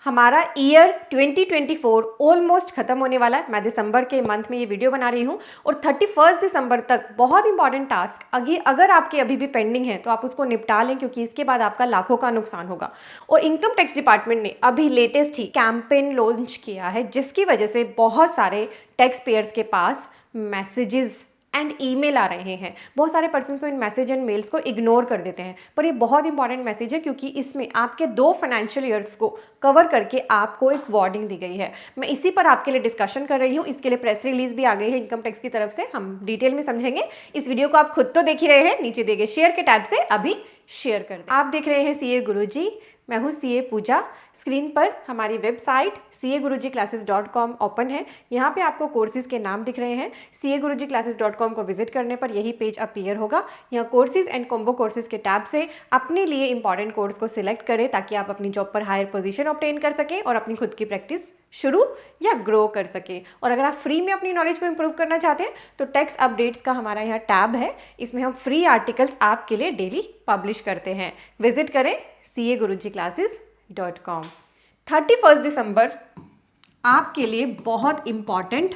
हमारा year 2024 almost खत्म होने वाला है। मैं दिसंबर के मंथ में ये वीडियो बना रही हूँ और 31 दिसंबर तक बहुत इंपॉर्टेंट टास्क अगर आपके अभी भी पेंडिंग है तो आप उसको निपटा लें, क्योंकि इसके बाद आपका लाखों का नुकसान होगा। और इनकम टैक्स डिपार्टमेंट ने अभी लेटेस्ट ही कैंपेन लॉन्च किया है, जिसकी वजह से बहुत सारे टैक्स पेयर्स के पास मैसेजेस एंड ईमेल आ रहे हैं। बहुत सारे पर्सन तो इन मैसेज एंड मेल्स को इग्नोर कर देते हैं, पर ये बहुत इंपॉर्टेंट मैसेज है, क्योंकि इसमें आपके 2 फाइनेंशियल ईयर्स को कवर करके आपको एक वार्निंग दी गई है। मैं इसी पर आपके लिए डिस्कशन कर रही हूँ। इसके लिए प्रेस रिलीज भी आ गई है इनकम टैक्स की तरफ से, हम डिटेल में समझेंगे। इस वीडियो को आप खुद तो देख ही रहे हैं, नीचे दिए गए शेयर के टैब से अभी शेयर कर दें। आप देख रहे हैं सीए गुरुजी, मैं हूँ सीए पूजा। स्क्रीन पर हमारी वेबसाइट CA-Guruji-Classes.com ओपन है। यहाँ पे आपको कोर्सेज के नाम दिख रहे हैं। CA-Guruji-Classes.com को विजिट करने पर यही पेज अपीयर होगा। यहाँ कोर्सेज एंड कॉम्बो कोर्सेज के टैब से अपने लिए इंपॉर्टेंट कोर्स को सिलेक्ट करें, ताकि आप अपनी जॉब पर हायर पोजीशन ऑब्टेन कर सकें और अपनी खुद की प्रैक्टिस शुरू या ग्रो कर सके। और अगर आप फ्री में अपनी नॉलेज को इंप्रूव करना चाहते हैं तो टैक्स अपडेट्स का हमारा यहाँ टैब है, इसमें हम फ्री आर्टिकल्स आपके लिए डेली पब्लिश करते हैं। विजिट करें CA-Guruji-Classes.com। 31 दिसंबर आपके लिए बहुत इंपॉर्टेंट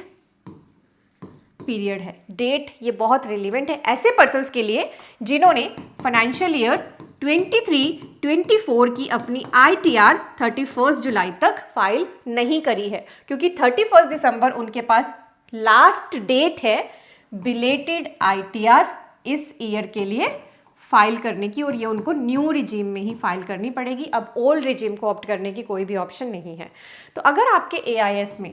पीरियड है। डेट ये बहुत रिलेवेंट है ऐसे पर्सन्स के लिए जिन्होंने फाइनेंशियल ईयर 23-24 की अपनी ITR 31 जुलाई तक फाइल नहीं करी है, क्योंकि 31 दिसंबर उनके पास लास्ट डेट है बिलेटेड ITR इस ईयर के लिए फाइल करने की, और ये उनको न्यू रिजीम में ही फाइल करनी पड़ेगी। अब ओल्ड रिजीम को ऑप्ट करने की कोई भी ऑप्शन नहीं है। तो अगर आपके AIS में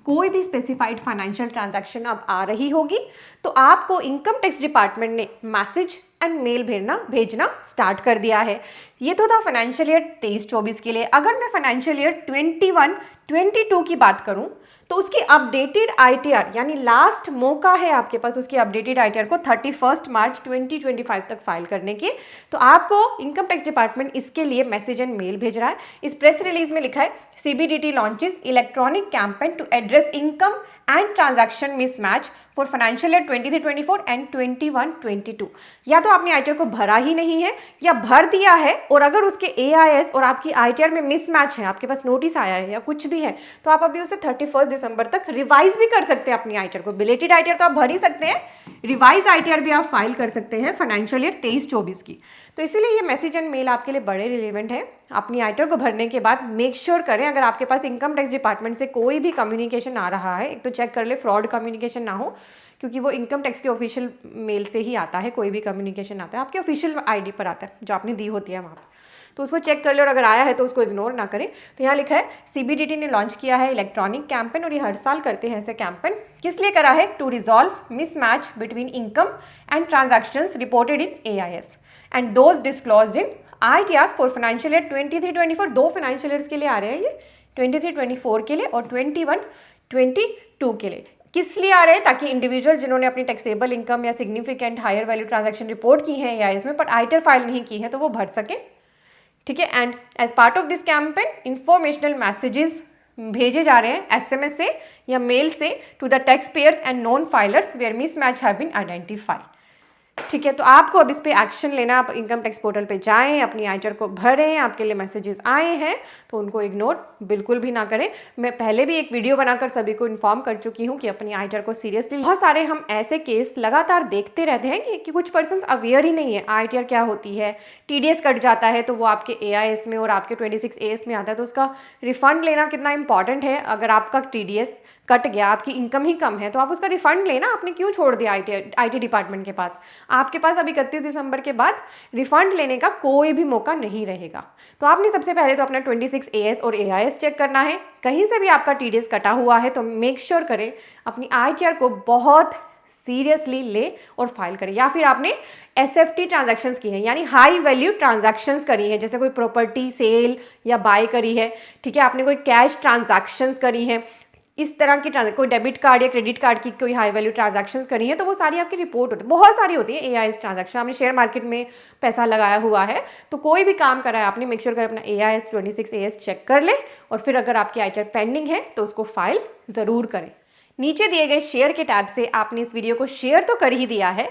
कोई भी स्पेसिफाइड फाइनेंशियल ट्रांजैक्शन अब आ रही होगी तो आपको इनकम टैक्स डिपार्टमेंट ने मैसेज एंड मेल भेजना स्टार्ट कर दिया है। ये तो था फाइनेंशियल ईयर 23-24 के लिए। अगर मैं फाइनेंशियल ईयर 21-22 की बात करूं तो उसकी अपडेटेड ITR यानी लास्ट मौका है आपके पास उसकी अपडेटेड ITR को 31 मार्च 2025 तक फाइल करने की। तो आपको इनकम टैक्स डिपार्टमेंट इसके लिए मैसेज एंड मेल भेज रहा है। इस प्रेस रिलीज में लिखा है CBDT launches electronic campaign to address income and transaction mismatch for financial year 23-24 and 21-22। या तो आपने ITR को भरा ही नहीं है या भर दिया है, और अगर उसके AIS और आपकी ITR में मिसमैच है, आपके पास नोटिस आया है या कुछ भी है, तो आप अभी उसे 31 दिसंबर तक रिवाइज भी कर सकते हैं अपनी ITR को। बिलेटेड ITR तो आप भर ही सकते हैं, रिवाइज ITR भी आप फाइल कर सकते हैं फाइनेंशियल ईयर 23-24 की। तो इसीलिए ये मैसेज एंड मेल आपके लिए बड़े रिलेवेंट है। अपनी ITR को भरने के बाद मेक श्योर करें, अगर आपके पास इनकम टैक्स डिपार्टमेंट से कोई भी कम्युनिकेशन आ रहा है, एक तो चेक कर ले फ्रॉड कम्युनिकेशन ना हो, क्योंकि वो इनकम टैक्स के ऑफिशियल मेल से ही आता है। कोई भी कम्युनिकेशन आता है आपके ऑफिशियल ID पर आता है जो आपने दी होती है वहाँ पर, तो उसको चेक कर ले, और अगर आया है तो उसको इग्नोर ना करें। तो यहाँ लिखा है CBDT ने लॉन्च किया है इलेक्ट्रॉनिक कैंपेन, और ये हर साल करते हैं ऐसे कैंपेन। किस लिए करा है? To resolve mismatch between income and transactions reported in AIS and those disclosed in ITR for financial year 23-24। 2 financial years के लिए आ रहे हैं ये, 23-24 के लिए और 21-22 के लिए। किस लिए आ रहे हैं? ताकि इंडिविजुअल जिन्होंने अपनी टैक्सेबल इनकम या significant higher value transaction report की है AIS में, पर ITR फाइल नहीं की है, तो वो भर सके। ठीक है। And as part of this campaign informational messages भेजे जा रहे हैं SMS से या मेल से to the tax payers and non filers where mismatch have been identified. ठीक है। तो आपको अब इस पे एक्शन लेना, आप इनकम टैक्स पोर्टल पे जाएं, अपनी ITR को भरें। आपके लिए मैसेजेस आए हैं तो उनको इग्नोर बिल्कुल भी ना करें। मैं पहले भी एक वीडियो बनाकर सभी को इन्फॉर्म कर चुकी हूँ कि अपनी ITR को सीरियसली। बहुत सारे हम ऐसे केस लगातार देखते रहते हैं कि कुछ पर्सन अवेयर ही नहीं है ITR क्या होती है। TDS कट जाता है तो वो आपके AIS में और आपके 26 AS में आता है, तो उसका रिफंड लेना कितना इंपॉर्टेंट है। अगर आपका TDS कट गया, आपकी इनकम ही कम है, तो आप उसका रिफंड लेना। आपने क्यों छोड़ दिया IT डिपार्टमेंट के पास? आपके पास अब 31 दिसंबर के बाद रिफंड लेने का कोई भी मौका नहीं रहेगा। तो आपने सबसे पहले तो अपना 26 AS और AIS चेक करना है। कहीं से भी आपका TDS कटा हुआ है तो मेक श्योर करें अपनी ITR को बहुत सीरियसली ले और फाइल करें। या फिर आपने SFT ट्रांजैक्शंस की हैं, यानी हाई वैल्यू ट्रांजैक्शंस करी है, जैसे कोई प्रॉपर्टी सेल या बाय करी है। ठीक है। आपने कोई कैश ट्रांजैक्शंस करी है, इस तरह की कोई डेबिट कार्ड या क्रेडिट कार्ड की कोई हाई वैल्यू ट्रांजैक्शंस करी है, तो वो सारी आपकी रिपोर्ट होती है। बहुत सारी होती है AIS ट्रांजैक्शन। आपने शेयर मार्केट में पैसा लगाया हुआ है, तो कोई भी काम करा है आपने, मेक श्योर करें अपना AIS 26 AS चेक कर ले, और फिर अगर आपकी ITR पेंडिंग है तो उसको फाइल ज़रूर करें। नीचे दिए गए शेयर के टैब से आपने इस वीडियो को शेयर तो कर ही दिया है,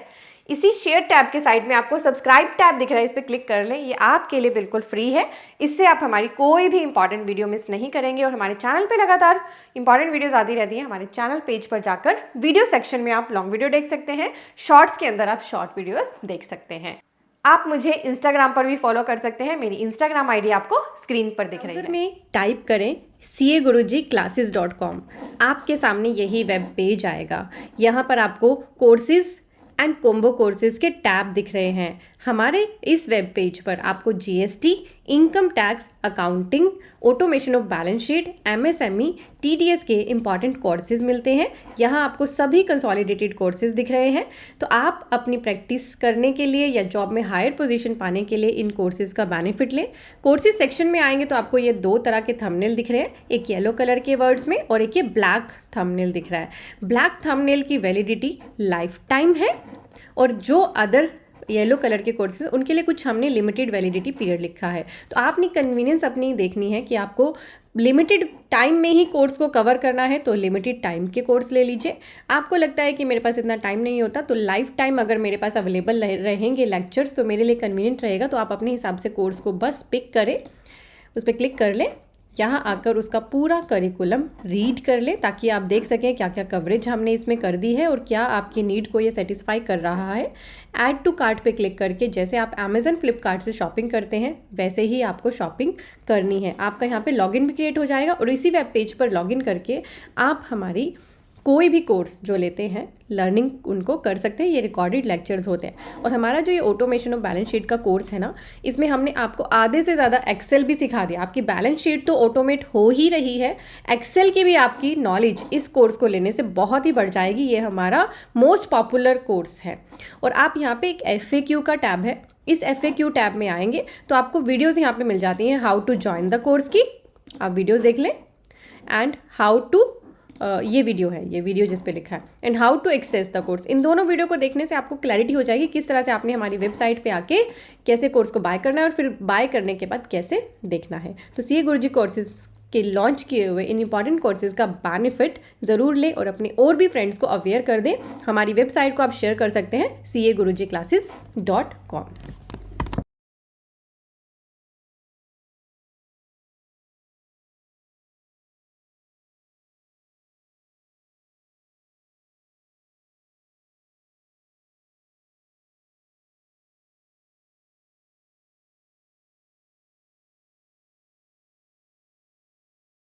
इसी शेयर टैब के साइड में आपको सब्सक्राइब टैब दिख रहा है, इस पर क्लिक कर लें। ये आपके लिए बिल्कुल फ्री है। इससे आप हमारी कोई भी इंपॉर्टेंट वीडियो मिस नहीं करेंगे और हमारे चैनल पे लगातार इंपॉर्टेंट वीडियोस आती रहती हैं। हमारे चैनल पेज पर जाकर वीडियो सेक्शन में आप लॉन्ग वीडियो देख सकते हैं, शॉर्ट्स के अंदर आप शॉर्ट वीडियोस देख सकते हैं। आप मुझे इंस्टाग्राम पर भी फॉलो कर सकते हैं। मेरी इंस्टाग्राम आईडी आपको स्क्रीन पर दिख रही है। में टाइप करें cagurujiclasses.com, आपके सामने यही वेब पेज आएगा। यहाँ पर आपको कोर्सेज एंड कॉम्बो कोर्सेज के टैब दिख रहे हैं। हमारे इस वेब पेज पर आपको GST, income tax, accounting, automation of balance sheet, MSME, TDS के इंपॉर्टेंट कोर्सेज मिलते हैं। यहाँ आपको सभी कंसोलिडेटेड कोर्सेज दिख रहे हैं। तो आप अपनी प्रैक्टिस करने के लिए या जॉब में हायर पोजीशन पाने के लिए इन कोर्सेज का बेनिफिट लें। कोर्सेज सेक्शन में आएंगे तो आपको ये 2 तरह के थंबनेल दिख रहे हैं, एक येलो कलर के वर्ड्स में और एक ये ब्लैक थंबनेल दिख रहा है। ब्लैक थंबनेल की वैलिडिटी लाइफ टाइम है और जो अदर येलो कलर के कोर्सेज उनके लिए कुछ हमने लिमिटेड वैलिडिटी पीरियड लिखा है। तो आपने कन्वीनियंस अपनी देखनी है कि आपको लिमिटेड टाइम में ही कोर्स को कवर करना है तो लिमिटेड टाइम के कोर्स ले लीजिए। आपको लगता है कि मेरे पास इतना टाइम नहीं होता तो लाइफ टाइम अगर मेरे पास अवेलेबल रहेंगे लेक्चर्स तो मेरे लिए कन्वीनियंट रहेगा, तो आप अपने हिसाब से कोर्स को बस पिक करें, उस पर क्लिक कर लें, यहाँ आकर उसका पूरा करिकुलम रीड कर लें ताकि आप देख सकें क्या क्या कवरेज हमने इसमें कर दी है और क्या आपकी नीड को ये सेटिस्फाई कर रहा है। ऐड टू कार्ट पे क्लिक करके जैसे आप अमेजन फ्लिपकार्ट से शॉपिंग करते हैं वैसे ही आपको शॉपिंग करनी है। आपका यहाँ पे लॉगिन भी क्रिएट हो जाएगा और इसी वेब पेज पर लॉगिन करके आप हमारी कोई भी कोर्स जो लेते हैं लर्निंग उनको कर सकते हैं। ये रिकॉर्डेड लेक्चर्स होते हैं। और हमारा जो ये ऑटोमेशन ऑफ बैलेंस शीट का कोर्स है ना, इसमें हमने आपको आधे से ज़्यादा एक्सेल भी सिखा दिया। आपकी बैलेंस शीट तो ऑटोमेट हो ही रही है, एक्सेल की भी आपकी नॉलेज इस कोर्स को लेने से बहुत ही बढ़ जाएगी। ये हमारा मोस्ट पॉपुलर कोर्स है। और आप यहाँ पे एक FAQ का टैब है, इस FAQ टैब में आएंगे तो आपको वीडियोज़ यहाँ पर मिल जाती हैं how to join the course की। आप वीडियोज़ देख लें एंड हाउ टू ये वीडियो है, ये वीडियो जिस पे लिखा है and how to access the course. इन दोनों वीडियो को देखने से आपको क्लैरिटी हो जाएगी किस तरह से आपने हमारी वेबसाइट पे आके कैसे कोर्स को बाय करना है और फिर बाय करने के बाद कैसे देखना है। तो CA गुरुजी कोर्सेज के लॉन्च किए हुए इन इंपॉर्टेंट कोर्सेज का बेनिफिट ज़रूर लें और अपने और भी फ्रेंड्स को अवेयर कर दें। हमारी वेबसाइट को आप शेयर कर सकते हैं CAgurujiclasses.com।